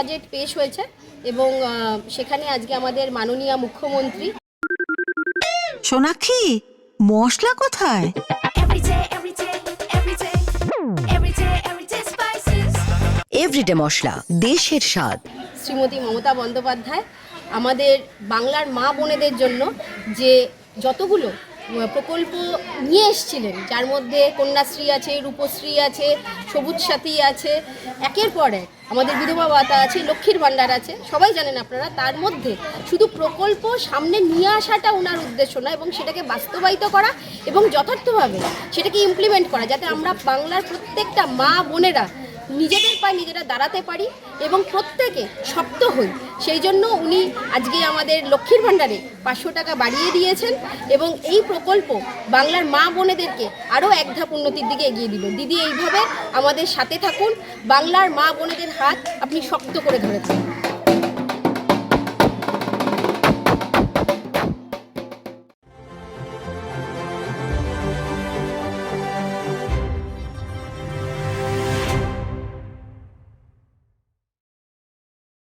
Budget পেশ হয়েছে এবং সেখানে আজকে আমাদের মাননীয় মুখ্যমন্ত্রী সোনাক্ষী মশলা কোথায়? এভরিডে মশলা, দেশের স্বাদ। শ্রীমতী মমতা বন্দ্যোপাধ্যায় আমাদের বাংলার মা বোনেদের জন্য যে যতগুলো প্রকল্প নিয়ে এসেছিলেন, যার মধ্যে কন্যাশ্রী আছে, রূপশ্রী আছে, সবুজ সাথী আছে, একের পর এক আমাদের বিধবা ভাতা আছে, লক্ষ্মীর ভাণ্ডার আছে, সবাই জানেন আপনারা। তার মধ্যে শুধু প্রকল্প সামনে নিয়ে আসাটা ওনার উদ্দেশ্য না, এবং সেটাকে বাস্তবায়িত করা এবং যথার্থভাবে সেটাকে ইমপ্লিমেন্ট করা, যাতে আমরা বাংলার প্রত্যেকটা মা বোনেরা নিজেদের পায়ে নিজেরা দাঁড়াতে পারি এবং প্রত্যেকে শক্ত হই। সেই জন্য উনি আজকে আমাদের লক্ষ্মীর ভাণ্ডারে 500 টাকা বাড়িয়ে দিয়েছেন এবং এই প্রকল্প বাংলার মা বোনেদেরকে আরও এক ধাপ উন্নতির দিকে এগিয়ে দিল। দিদি, এইভাবে আমাদের সাথে থাকুন, বাংলার মা বোনেদের হাত আপনি শক্ত করে ধরে থাকুন।